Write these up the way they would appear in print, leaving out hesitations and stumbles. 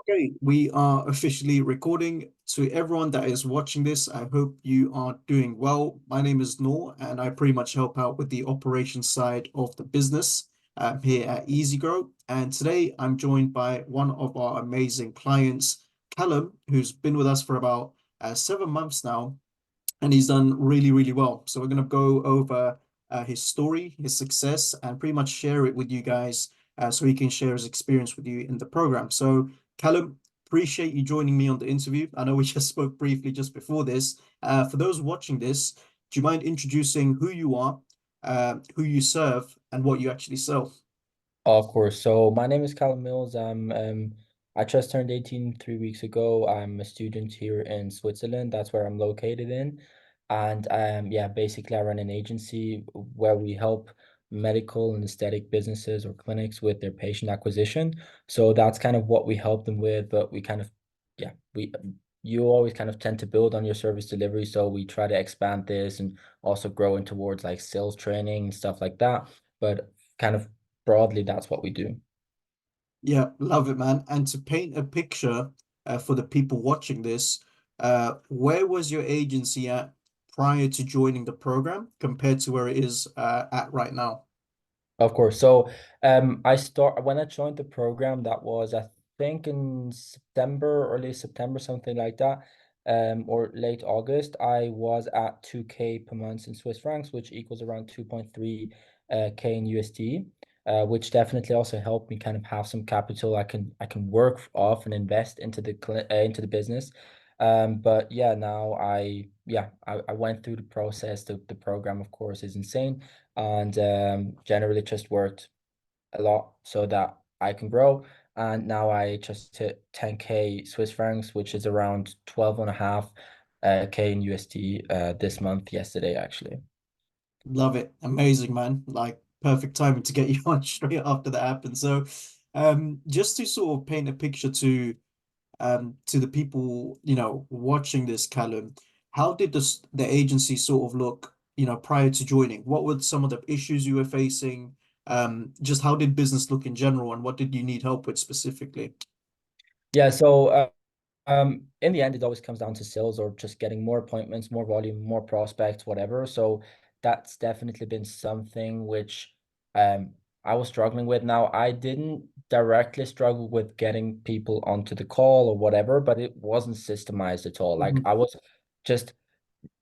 Okay, we are officially recording. To everyone that is watching this, I hope you are doing well. My name is Noor, and I pretty much help out with the operations side of the business here at EasyGrow. And today I'm joined by one of our amazing clients, Callum, who's been with us for about 7 months now, and he's done really, really well. So we're going to go over his story, his success, and pretty much share it with you guys so he can share his experience with you in the program. So, Callum, appreciate you joining me on the interview. I know we just spoke briefly just before this. For those watching this, do you mind introducing who you are, who you serve, and what you actually sell? Of course. So my name is Callum Mills. I just turned 18 3 weeks ago. I'm a student here in Switzerland. That's where I'm located in. And yeah, basically I run an agency where we help medical and aesthetic businesses or clinics with their patient acquisition. So that's kind of what we help them with, but we kind of yeah, we you always kind of tend to build on your service delivery. So we try to expand this and also grow in towards like sales training and stuff like that. But kind of broadly, that's what we do. Yeah, love it, man. And to paint a picture for the people watching this, where was your agency at prior to joining the program compared to where it is at right now? Of course. So, I start when I joined the program, that was I think in September, early September, something like that, or late August. I was at 2K per month in Swiss francs, which equals around 2.3 K in USD, which definitely also helped me kind of have some capital I can work off and invest into the business. But yeah, now I went through the process. The program, of course, is insane and generally just worked a lot so that I can grow. And now I just hit 10K Swiss francs, which is around 12 and a half K in USD this month, yesterday, actually. Love it. Amazing, man. Like perfect timing to get you on straight after that happened. So, just to sort of paint a picture to the people, watching this, Callum, how did the agency sort of look, prior to joining? What were some of the issues you were facing? Just how did business look in general, and what did you need help with specifically? Yeah, so in the end, it always comes down to sales or just getting more appointments, more volume, more prospects, whatever. So that's definitely been something which um I was struggling with. Now, I didn't directly struggle with getting people onto the call or whatever, but it wasn't systemized at all. Like Mhm. I was just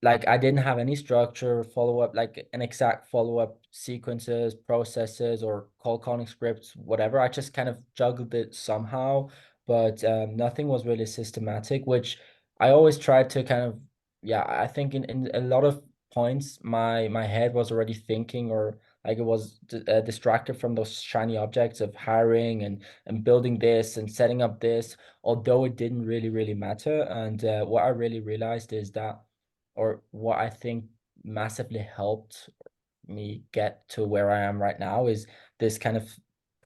like I didn't have any structure, follow up, like an exact follow up sequences, processes, or call calling scripts, whatever. I just kind of juggled it somehow, but nothing was really systematic, which I always tried to kind of, yeah, I think in a lot of points, my head was already thinking or like it was distracted from those shiny objects of hiring and building this and setting up this, although it didn't really matter. And what I really realized is that or what I think massively helped me get to where I am right now is this kind of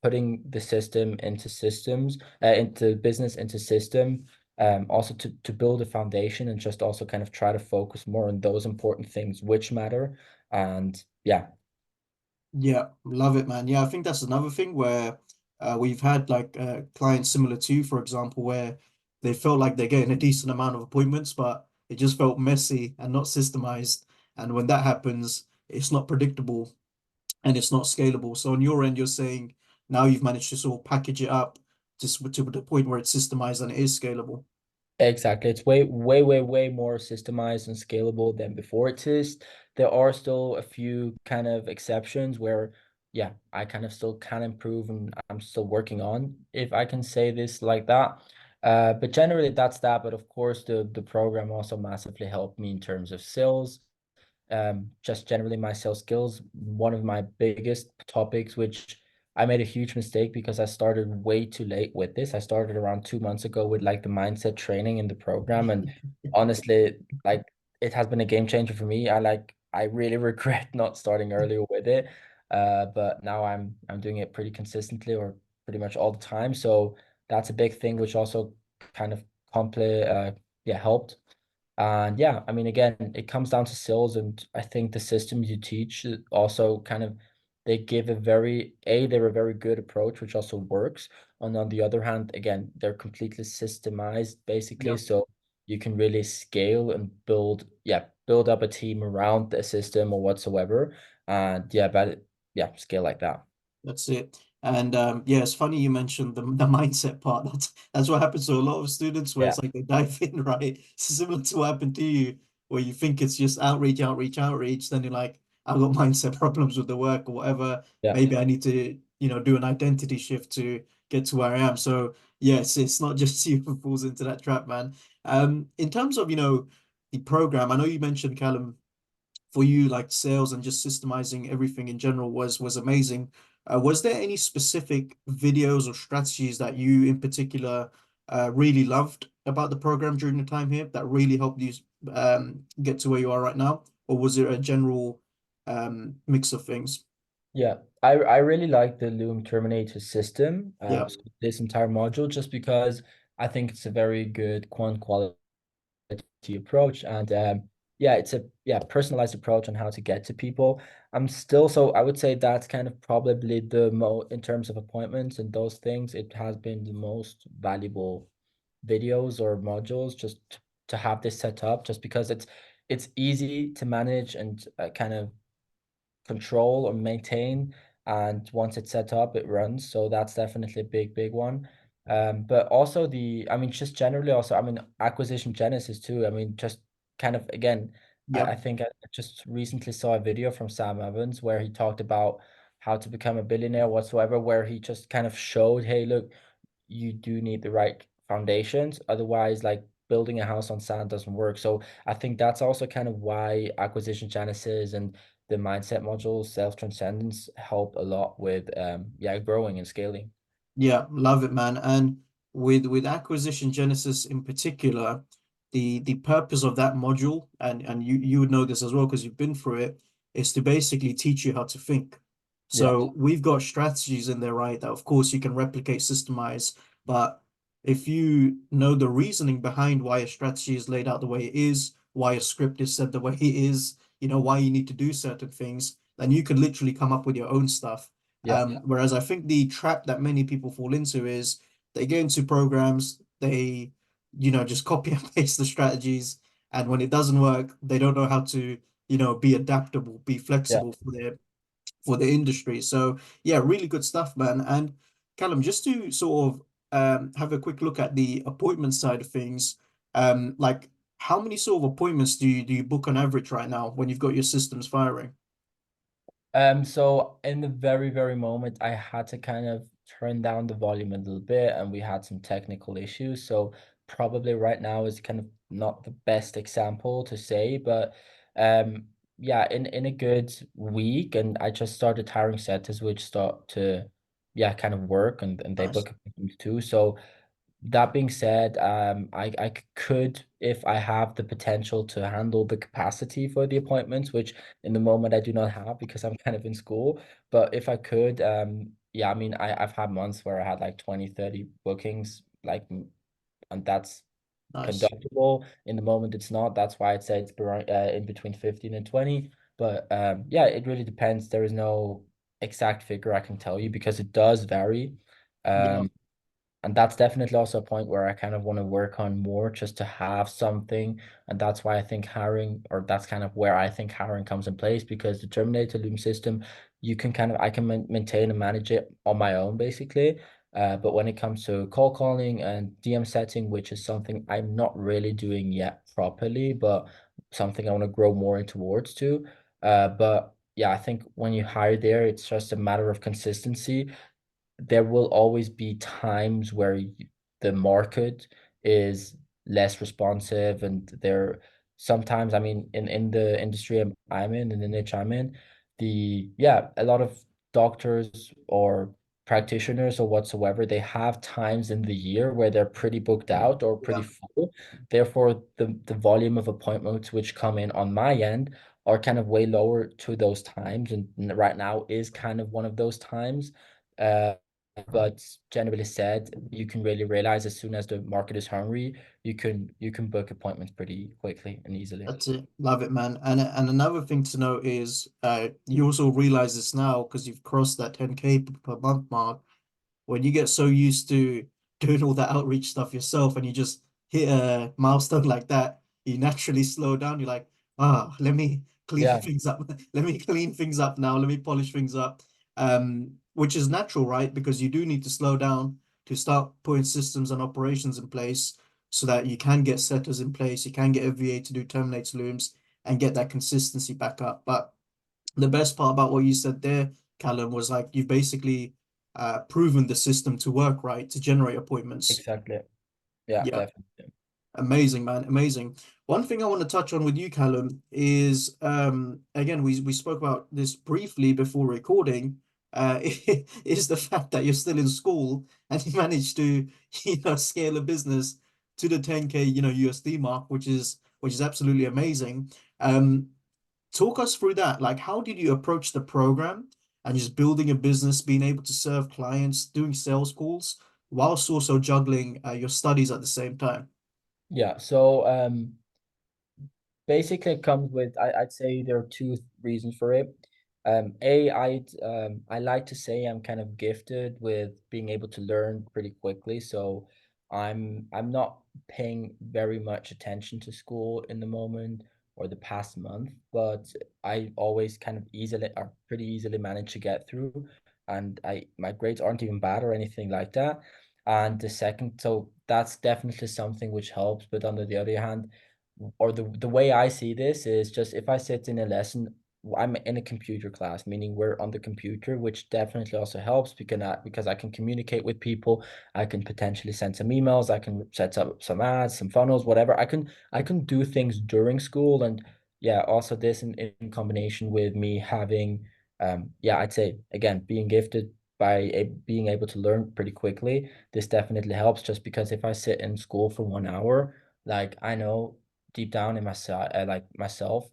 putting the system into systems, into business, into system, also to build a foundation and just also kind of try to focus more on those important things which matter. And yeah, Yeah, love it, man. Yeah, I think that's another thing where we've had like clients similar to you, for example, where they felt like they're getting a decent amount of appointments, but it just felt messy and not systemized. And when that happens, it's not predictable and it's not scalable. So on your end, you're saying now you've managed to sort of package it up to the point where it's systemized and it is scalable. exactly. It's way more systemized and scalable than before it is. There are still a few kind of exceptions where, yeah, I kind of still can improve and I'm still working on, if I can say this like that. But generally that's that. But of course, the program also massively helped me in terms of sales, just generally my sales skills. One of my biggest topics, which I made a huge mistake because I started way too late with this. I started around 2 months ago with like the mindset training in the program. And honestly, like it has been a game changer for me. I really regret not starting earlier with it. But now I'm doing it pretty consistently or pretty much all the time. So that's a big thing, which also kind of compli yeah, helped. And yeah, I mean, again, it comes down to sales, and I think the systems you teach also kind of they give a very they're a very good approach, which also works. And on the other hand, again, they're completely systemized basically. Yeah, So you can really scale and build up a team around the system or whatsoever. And yeah, but yeah, scale like that. that's it. And yeah, it's funny you mentioned the mindset part. That's what happens to a lot of students where Yeah, it's like they dive in, right? Similar to what happened to you, where you think it's just outreach, outreach, outreach. Then you're like, I've got mindset problems with the work or whatever. yeah, Maybe I need to, do an identity shift to get to where I am. So yes, it's not just you who falls into that trap, man. In terms of, the program, I know you mentioned, Callum, for you, like sales and just systemizing everything in general was amazing. Was there any specific videos or strategies that you in particular really loved about the program during the time here that really helped you get to where you are right now? Or was it a general mix of things? yeah. I really like the Loom Terminator system. Yeah, So this entire module, just because I think it's a very good quality approach, and yeah, it's a personalized approach on how to get to people. I'm still so I would say that's kind of probably the mo in terms of appointments and those things, it has been the most valuable videos or modules just to have this set up, just because it's easy to manage and kind of control or maintain. And once it's set up, it runs. So that's definitely a big one. But also I mean, just generally also, I mean, acquisition genesis too. I mean, just kind of again, yeah, I think I just recently saw a video from Sam Evans where he talked about how to become a billionaire whatsoever, where he just kind of showed, hey, look, you do need the right foundations. Otherwise, like building a house on sand doesn't work. So I think that's also kind of why acquisition genesis and the mindset modules, self transcendence help a lot with growing and scaling. yeah. Love it, man. And with acquisition genesis in particular, the purpose of that module, and you would know this as well because you've been through it, is to basically teach you how to think. Yeah, So we've got strategies in there, right? That of course you can replicate, systemize, but if you know the reasoning behind why a strategy is laid out the way it is, why a script is said the way it is, why you need to do certain things, then you can literally come up with your own stuff. yeah, Whereas I think the trap that many people fall into is they get into programs, they, just copy and paste the strategies, and when it doesn't work, they don't know how to, be adaptable, be yeah. flexible for the industry. So yeah, really good stuff, man. And Callum, just to sort of have a quick look at the appointment side of things, like how many sort of appointments do you book on average right now when you've got your systems firing? So in the very moment, I had to kind of turn down the volume a little bit, and we had some technical issues. So probably right now is kind of not the best example to say, but um, yeah, in a good week, and I just started hiring setters, which start to kind of work, and they Nice. book appointments too. So that being said, I could, if I have the potential to handle the capacity for the appointments, which in the moment I do not have because I'm kind of in school. But if I could, yeah, I mean, I've had months where I had like 20, 30 bookings, like, and that's Nice. conductible. In the moment, it's not. That's why I'd say it's in between 15 and 20. But yeah, it really depends. There is no exact figure I can tell you because it does vary. Yeah. Um, and that's definitely also a point where I kind of want to work on more just to have something. And that's why I think hiring, or that's kind of where I think hiring comes in place, because the Terminator Loom system, you can kind of, I can maintain and manage it on my own basically. But when it comes to call calling and DM setting, which is something I'm not really doing yet properly, but something I want to grow more in towards too. But yeah, I think when you hire there, it's just a matter of consistency. There will always be times where the market is less responsive, and there sometimes, I mean, in the industry I'm in the niche I'm in, a lot of doctors or practitioners or whatsoever, they have times in the year where they're pretty booked out or pretty Yeah. full. Therefore, the volume of appointments which come in on my end are kind of way lower to those times, and right now is kind of one of those times. But generally said, you can really realize as soon as the market is hungry, you can book appointments pretty quickly and easily. That's it. Love it, man. And another thing to note is you also realize this now because you've crossed that 10K per month mark. When you get so used to doing all that outreach stuff yourself and you just hit a milestone like that, you naturally slow down. You're like, let me clean Yeah, things up. Let me clean things up now. Let me polish things up. Which is natural, right? Because you do need to slow down to start putting systems and operations in place so that you can get setters in place, you can get a VA to do terminates looms and get that consistency back up. But the best part about what you said there, Callum, was like you've basically proven the system to work, right? To generate appointments. exactly. Yeah, Yep. definitely. Amazing, man. Amazing. One thing I want to touch on with you, Callum, is again, we spoke about this briefly before recording, is the fact that you're still in school and you managed to, scale a business to the 10K, USD mark, which is absolutely amazing. Um, Talk us through that. Like, how did you approach the program and just building a business, being able to serve clients, doing sales calls, whilst also juggling your studies at the same time? Yeah, so basically it comes with I'd say there are two reasons for it. I like to say I'm kind of gifted with being able to learn pretty quickly. So I'm not paying very much attention to school in the moment or the past month, but I always kind of easily or pretty easily manage to get through. And I my grades aren't even bad or anything like that. And the second, so that's definitely something which helps. But on the other hand, or the way I see this is just if I sit in a lesson, I'm in a computer class, meaning we're on the computer, which definitely also helps because I can communicate with people, I can potentially send some emails, I can set up some ads, some funnels, whatever. I can do things during school, and yeah, also this in combination with me having yeah, I'd say again being gifted by being able to learn pretty quickly. This definitely helps just because if I sit in school for 1 hour, like I know deep down in myself, like myself,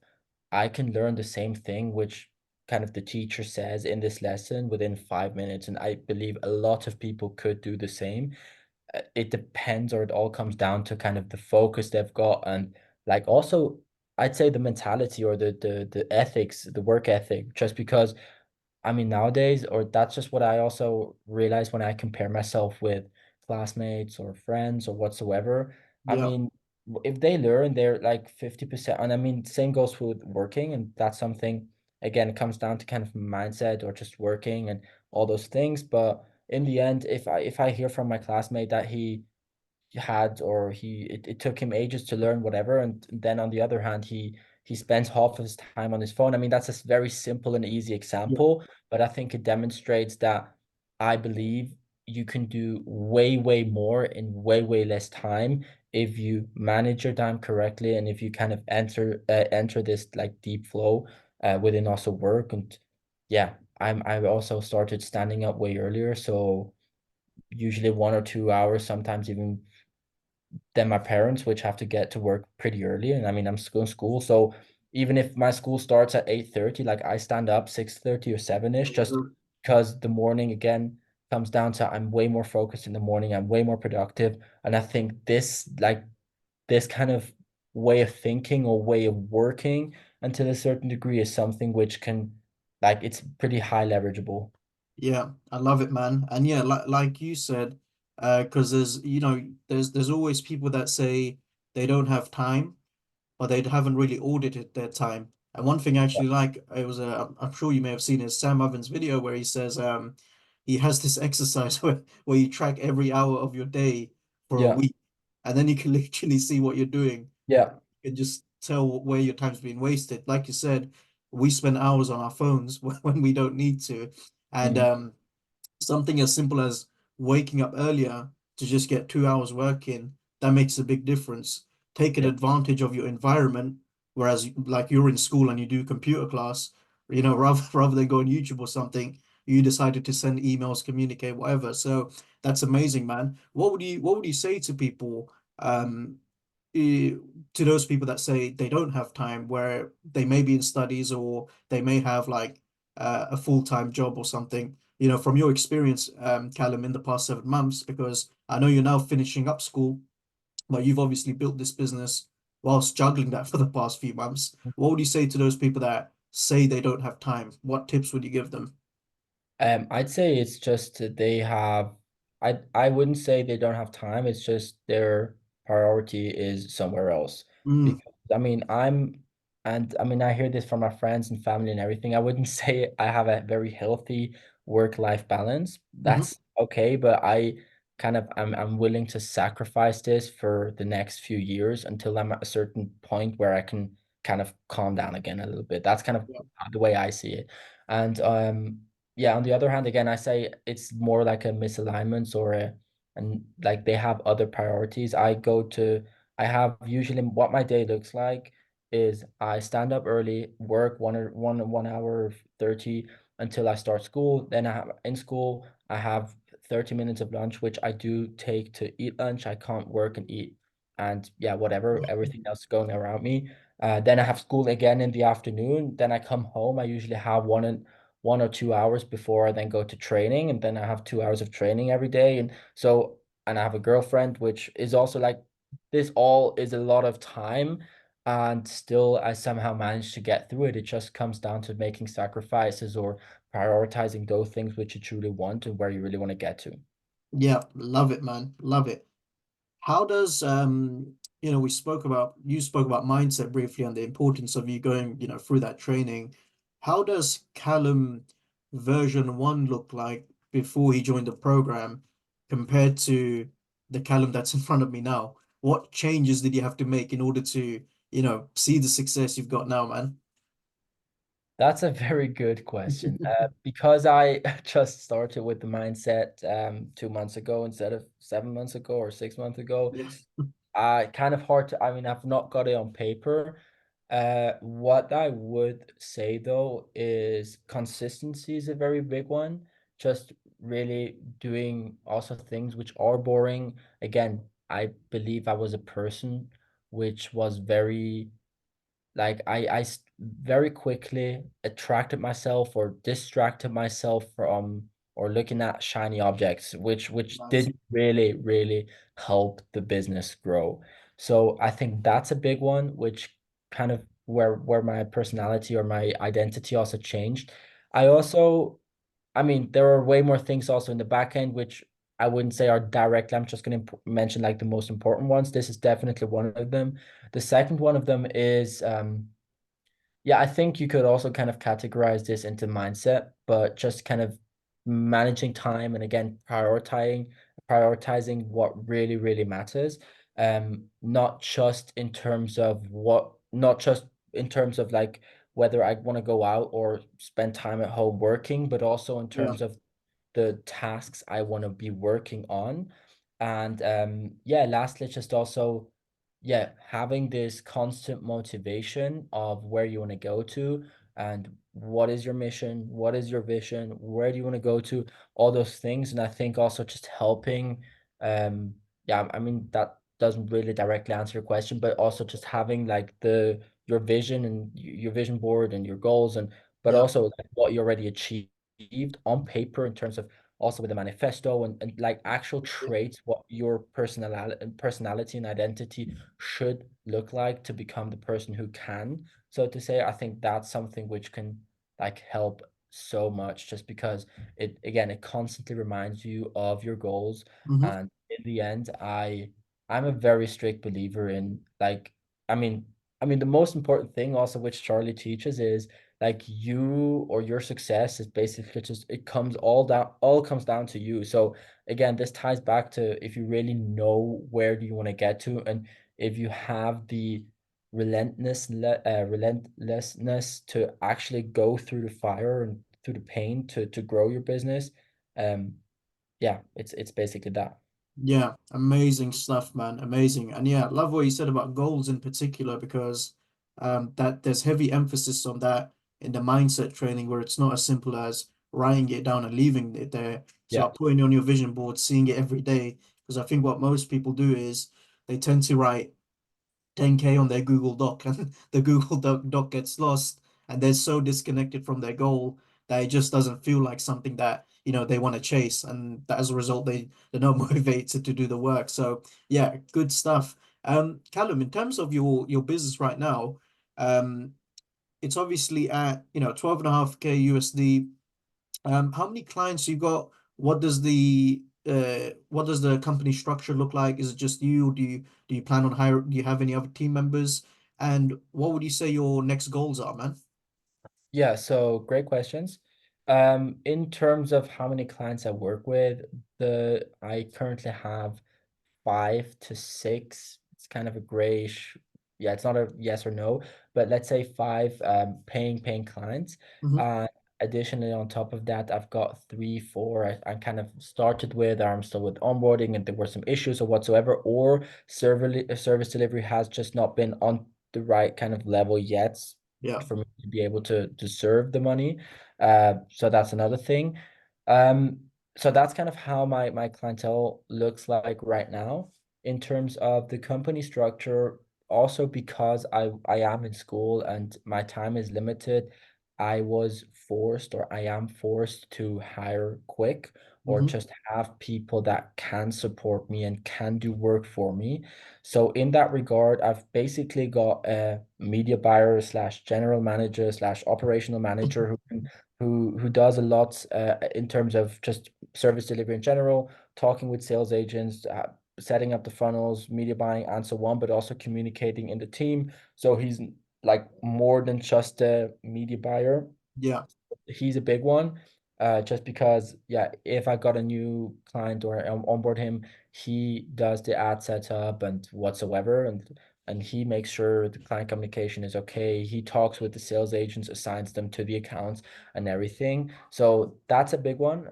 I can learn the same thing which kind of the teacher says in this lesson within 5 minutes, and I believe a lot of people could do the same. It depends, or it all comes down to kind of the focus they've got, and like also I'd say the mentality or the ethics, the work ethic, just because I mean, nowadays, or that's just what I also realize when I compare myself with classmates or friends or whatsoever. I Yeah, mean, if they learn, they're like 50%. And I mean, same goes with working. And that's something, again, it comes down to kind of mindset or just working and all those things. But in the end, if I hear from my classmate that he had or it took him ages to learn whatever, and then on the other hand he spends half of his time on his phone. I mean, that's a very simple and easy yeah, example, but I think it demonstrates that I believe you can do way more in way less time if you manage your time correctly, and if you kind of enter this like deep flow within also work. And yeah, I've also started standing up way earlier, so usually 1 or 2 hours, sometimes even than my parents, which have to get to work pretty early. And I mean, I'm still in school, so even if my school starts at 8:30, like I stand up 6:30 or 7-ish, just mhm, because the morning again comes down to I'm way more focused in the morning, I'm way more productive. And I think this kind of way of thinking or way of working until a certain degree is something which can like it's pretty high leverageable. yeah. I love it, man. And yeah, like you said, because there's always people that say they don't have time or they haven't really audited their time. And one thing I Yeah. actually like, it was I'm sure you may have seen his Sam Ovens video where he says he has this exercise where you track every hour of your day for a Yeah. week, and then you can literally see what you're doing. Yeah. You can just tell where your time's been wasted. Like you said, we spend hours on our phones when we don't need to, and Mhm. something as simple as waking up earlier to just get 2 hours work in, that makes a big difference. Taking Yeah. advantage of your environment, whereas like you're in school and you do computer class, rather than go on YouTube or something, you decided to send emails, communicate, whatever. So that's amazing, man. What would you say to people, to those people that say they don't have time, where they may be in studies or they may have like a full-time job or something? from your experience, Callum, in the past 7 months, because I know you're now finishing up school, but you've obviously built this business whilst juggling that for the past few months. What would you say to those people that say they don't have time? What tips would you give them? I'd say it's just that they have, I wouldn't say they don't have time, it's just their priority is somewhere else. Mm, Because I mean, and I mean, I hear this from my friends and family and everything. I wouldn't say I have a very healthy work-life balance. hmm. That's okay, but I'm willing to sacrifice this for the next few years until I'm at a certain point where I can kind of calm down again a little bit. That's kind of Yeah. the way I see it. And yeah, on the other hand, again, I say it's more like a misalignment or a, and like they have other priorities. I have usually what my day looks like is I stand up early, work 1 hour 30 until I start school. Then in school, I have 30 minutes of lunch, which I do take to eat lunch. I can't work and eat and yeah, whatever, everything else going around me. Then I have school again in the afternoon. Then I come home. I usually have 1 or 2 hours before I then go to training, and then I have 2 hours of training every day. And I have a girlfriend, which is also like this all is a lot of time, and still I somehow manage to get through it. It just comes down to making sacrifices or prioritizing those things which you truly want and where you really want to get to. Yeah, love it, man. Love it. How does you spoke about mindset briefly and the importance of you going, through that training. How does Callum version 1 look like before he joined the program compared to the Callum that's in front of me now? What changes did you have to make in order to, see the success you've got now, man? That's a very good question. Because I just started with the mindset 2 months ago instead of 7 months ago or 6 months ago. Yeah. Kind of hard to, I mean, I've not got it on paper. What I would say though is consistency is a very big one. Just really doing also things which are boring. Again, I believe I was a person which was very like very quickly attracted myself or distracted myself from or looking at shiny objects, which Nice. didn't really help the business grow. So I think that's a big one, which kind of where my personality or my identity also changed. I also, I mean, there are way more things also in the back end, which I wouldn't say are directly. I'm just going to mention like the most important ones. This is definitely one of them. The second one of them is yeah, I think you could also kind of categorize this into mindset, but just kind of managing time and again prioritizing what really matters. Not just in terms of not just in terms of like whether I want to go out or spend time at home working, but also in Yeah. terms of the tasks I want to be working on. And yeah, lastly, just also, yeah, having this constant motivation of where you want to go to and what is your mission, what is your vision, where do you want to go to, all those things. And I think also just helping, yeah, I mean, that doesn't really directly answer your question, but also just having like your vision and your vision board and your goals and but Yeah. also like what you already achieved on paper in terms of also with a manifesto and like actual Yeah. traits what your personality and identity should look like to become the person who can, so to say. I think that's something which can like help so much just because it again it constantly reminds you of your goals. Hmm. And in the end, I'm a very strict believer in like i mean I mean the most important thing also which Charlie teaches is like you or your success is basically just all comes down to you. So again, this ties back to if you really know where do you want to get to, and if you have the relentlessness to actually go through the fire and through the pain to grow your business. um yeah, it's basically that. Yeah, amazing stuff, man. Amazing. And yeah, love what you said about goals in particular because that there's heavy emphasis on that in the mindset training where it's not as simple as writing it down and leaving it there. It's Yeah, about putting it on your vision board, seeing it every day. Because I think what most people do is they tend to write 10K on their Google Doc and the Google Doc gets lost and they're so disconnected from their goal that it just doesn't feel like something that they want to chase, and that as a result they're not motivated to do the work. So yeah, good stuff. Callum, in terms of your business right now, um, it's obviously at 12.5K USD. How many clients you got? What does the company structure look like? Is it just you? Or do you plan on hire? Do you have any other team members? And what would you say your next goals are, man? Yeah, so great questions. In terms of how many clients I work with, I currently have 5 to 6. It's kind of a grayish, yeah, it's not a yes or no, but let's say five paying clients. Hmm. Uh, Additionally, on top of that, I've got 3, 4. I kind of started with, I'm still with onboarding, and there were some issues or whatsoever, or service delivery has just not been on the right kind of level yet Yeah. for me to be able to serve the money. So that's another thing. So that's kind of how my clientele looks like right now. In terms of the company structure, also because I am in school and my time is limited, I was forced, or I am forced, to hire quick, or Hmm. just have people that can support me and can do work for me. So in that regard, I've basically got a media buyer slash general manager slash operational manager who does a lot in terms of just service delivery in general, talking with sales agents, setting up the funnels, media buying, and so on, but also communicating in the team. So he's like more than just a media buyer. Yeah. He's a big one. Just because, yeah, if I got a new client or onboard him, he does the ad setup and whatsoever, and he makes sure the client communication is okay. He talks with the sales agents, assigns them to the accounts and everything. So that's a big one.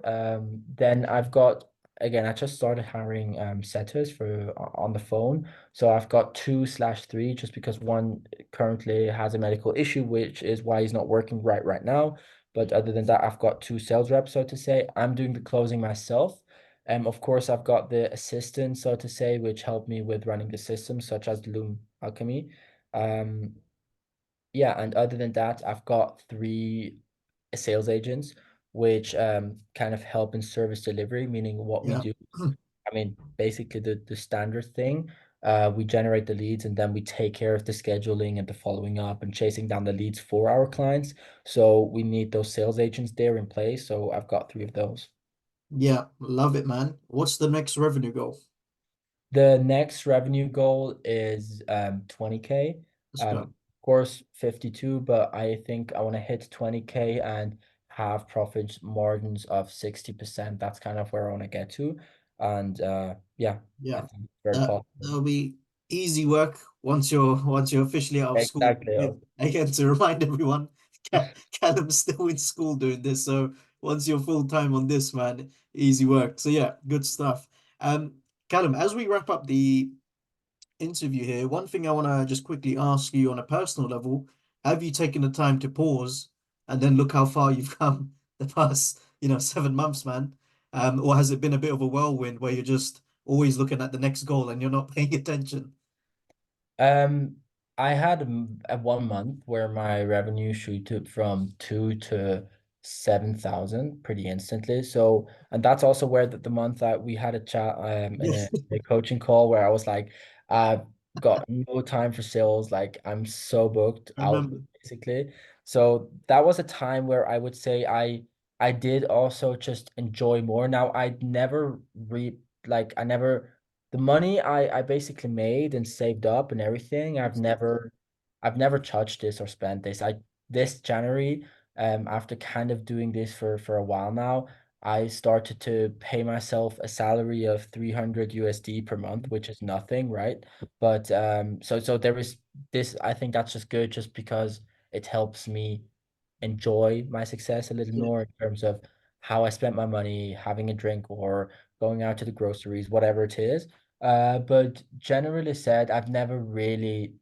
Then I've got, again, I just started hiring setters for on the phone. So I've got 2/3, just because one currently has a medical issue, which is why he's not working right now. But other than that, I've got 2 sales reps, so to say. I'm doing the closing myself. Of course, I've got the assistant, so to say, which help me with running the systems, such as Loom Alchemy. Um, yeah, and other than that, I've got 3 sales agents, which kind of help in service delivery, meaning what we Yeah. do is, I mean, basically the standard thing. We generate the leads, and then we take care of the scheduling and the following up and chasing down the leads for our clients. So we need those sales agents there in place. So I've got 3 of those. Yeah. Love it, man. What's the next revenue goal? The next revenue goal is 20K. Let's go. Of course 52, but I think I want to hit 20K and have profit margins of 60%. That's kind of where I want to get to. And yeah, I Yeah. think it's very possible. That'll be easy work once you're officially out of school. Exactly. Again, to remind everyone, Callum's still in school doing this. So once you're full time on this, man, easy work. So yeah, good stuff. Um, Callum, as we wrap up the interview here, one thing I want to just quickly ask you on a personal level, have you taken the time to pause and then look how far you've come the past, 7 months, man? Or has it been a bit of a whirlwind where you're just always looking at the next goal and you're not paying attention? Um, I had a 1 month where my revenue shooted from 2 to 7,000 pretty instantly. So, and that's also where the month that we had a chat in Yeah, a coaching call where I was like, I've got no time for sales. Like I'm so booked I out remember. basically. So that was a time where I would say I did also just enjoy more. Now I'd never I never, the money I basically made and saved up and everything, I've never touched this or spent this. This January, after kind of doing this for a while now, I started to pay myself a salary of 300 USD per month, which is nothing, right? But so there is this, I think that's just good, just because it helps me enjoy my success a little Yeah, more in terms of how I spent my money, having a drink or going out to the groceries, whatever it is. But generally said, I've never really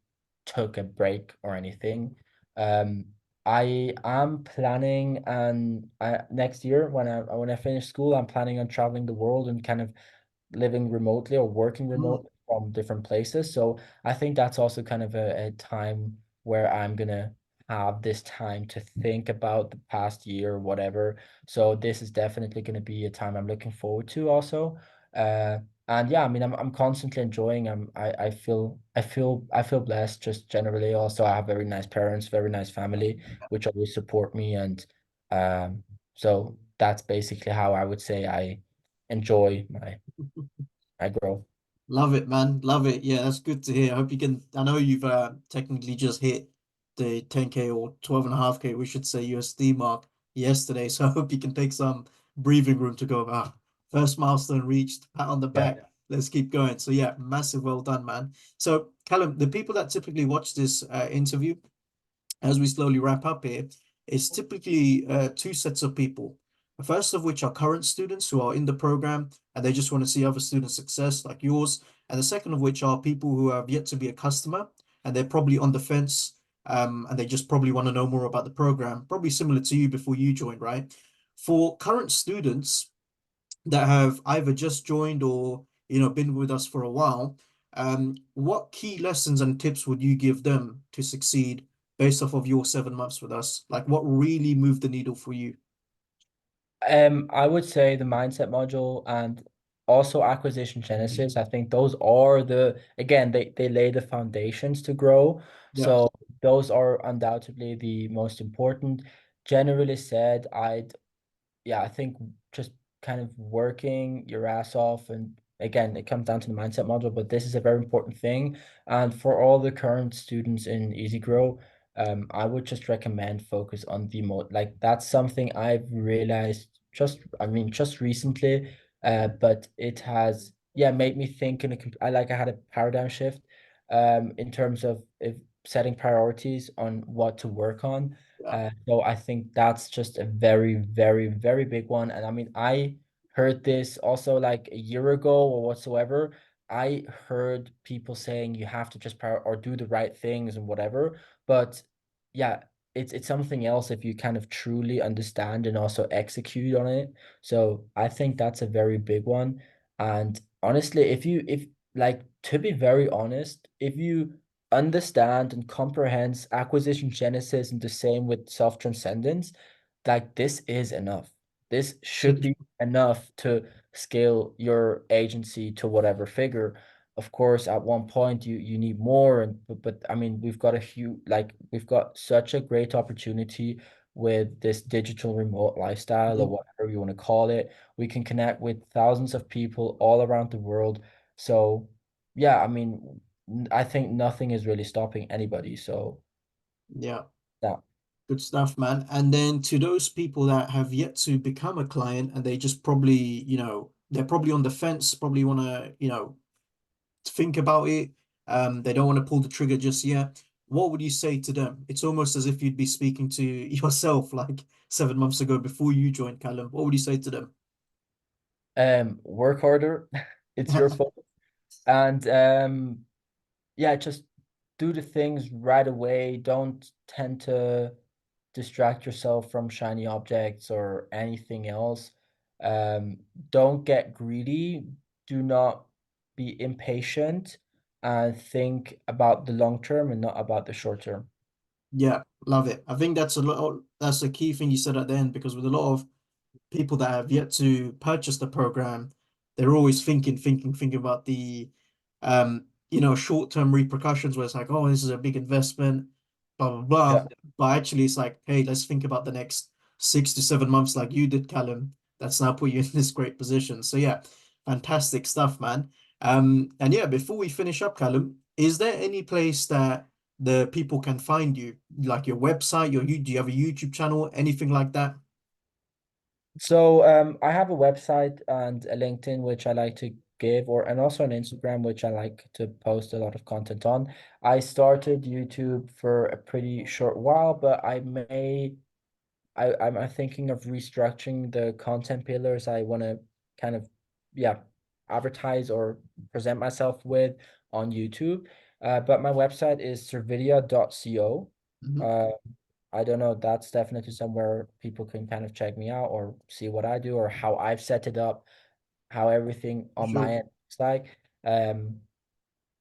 took a break or anything. Um, I am planning, and next year when I finish school, I'm planning on traveling the world and kind of living remotely or working mm, remotely from different places. So I think that's also kind of a time where I'm gonna have this time to think about the past year or whatever. So this is definitely going to be a time I'm looking forward to also. Uh, and yeah, I mean, I'm constantly enjoying. I feel blessed just generally. Also, I have very nice parents, very nice family, which always support me, and um, so that's basically how I would say I enjoy my growth. Love it, man. Love it. Yeah, that's good to hear. I hope you can. I know you've technically just hit the 10K or 12.5K, we should say, USD mark yesterday. So I hope you can take some breathing room to go, first milestone reached, pat on the Yeah. back. Let's keep going. So yeah, massive well done, man. So Callum, the people that typically watch this interview, as we slowly wrap up here, is typically two sets of people. The first of which are current students who are in the program and they just want to see other students' success like yours. And the second of which are people who have yet to be a customer and they're probably on the fence, and they just probably want to know more about the program, probably similar to you before you joined, right? For current students, that have either just joined or been with us for a while, what key lessons and tips would you give them to succeed based off of your 7 months with us? Like what really moved the needle for you? I would say the mindset module and also acquisition genesis. I think those are again, they lay the foundations to grow. Yeah, So those are undoubtedly the most important. Generally said, I think just kind of working your ass off. And again, it comes down to the mindset module, but this is a very important thing. And for all the current students in EasyGrow, I would just recommend focus on the mode. Like that's something I've realized just recently, but it has, yeah, made me think I had a paradigm shift, in terms of if setting priorities on what to work on. yeah, So I think that's just a very, very, very big one. And I mean, I heard this also like a year ago or whatsoever. I heard people saying you have to just or do the right things and whatever. But yeah, it's something else if you kind of truly understand and also execute on it. So I think that's a very big one. And honestly, if like to be very honest, if you understand and comprehends acquisition genesis and the same with self-transcendence, like this is enough. This should be enough to scale your agency to whatever figure. Of course, at one point you need more, and but I mean we've got such a great opportunity with this digital remote lifestyle or yeah, whatever you want to call it. We can connect with thousands of people all around the world. So yeah, I mean, I think nothing is really stopping anybody. So yeah. yeah. Good stuff, man. And then to those people that have yet to become a client and they just probably, they're probably on the fence, probably want to, think about it. They don't want to pull the trigger just yet. What would you say to them? It's almost as if you'd be speaking to yourself like 7 months ago before you joined, Callum. What would you say to them? Work harder. It's your fault. And yeah, just do the things right away. Don't tend to distract yourself from shiny objects or anything else. Um, don't get greedy. Do not be impatient and think about the long term and not about the short term. Yeah, love it. I think that's a key thing you said at the end because with a lot of people that have yet to purchase the program, they're always thinking about the short-term repercussions where it's like, oh, this is a big investment, blah blah blah. Yeah. But actually it's like, hey, let's think about the next 6 to 7 months like you did, Callum. That's now put you in this great position. So yeah, fantastic stuff, man. And yeah, before we finish up, Callum, is there any place that the people can find you, like your website, do you have a YouTube channel, anything like that? So I have a website and a LinkedIn which I like to give, or and also an Instagram which I like to post a lot of content on. I started YouTube for a pretty short while, but I'm thinking of restructuring the content pillars I want to kind of, yeah, advertise or present myself with on YouTube. But my website is servidia.co. Mhm. Uh, I don't know, that's definitely somewhere people can kind of check me out or see what I do or how I've set it up, how everything For on my sure. end looks like. Um,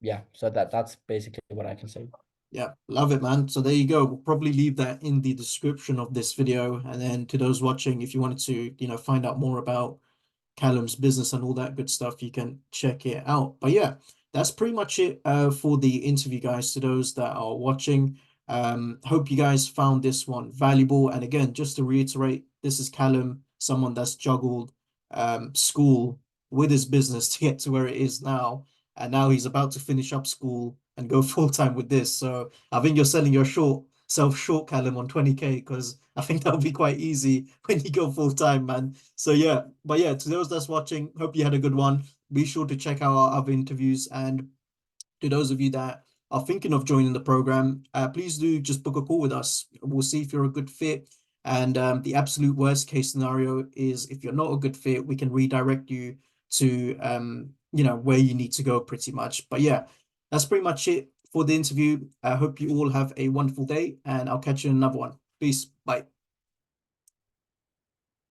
yeah, so that's basically what I can say. Yeah, love it, man. So there you go. We'll probably leave that in the description of this video. And then to those watching, if you wanted to, find out more about Callum's business and all that good stuff, you can check it out. But yeah, that's pretty much it for the interview, guys. To those that are watching, hope you guys found this one valuable. And again, just to reiterate, this is Callum, someone that's juggled school with his business to get to where it is now. And now he's about to finish up school and go full time with this. So I think you're selling your self short, Callum, on 20K, because I think that'll be quite easy when you go full time, man. So yeah, but yeah, to those that's watching, hope you had a good one. Be sure to check out our other interviews, and to those of you that are thinking of joining the program, please do just book a call with us. We'll see if you're a good fit. And the absolute worst case scenario is if you're not a good fit, we can redirect you to where you need to go pretty much. But yeah, that's pretty much it for the interview. I hope you all have a wonderful day, and I'll catch you in another one. Peace. Bye.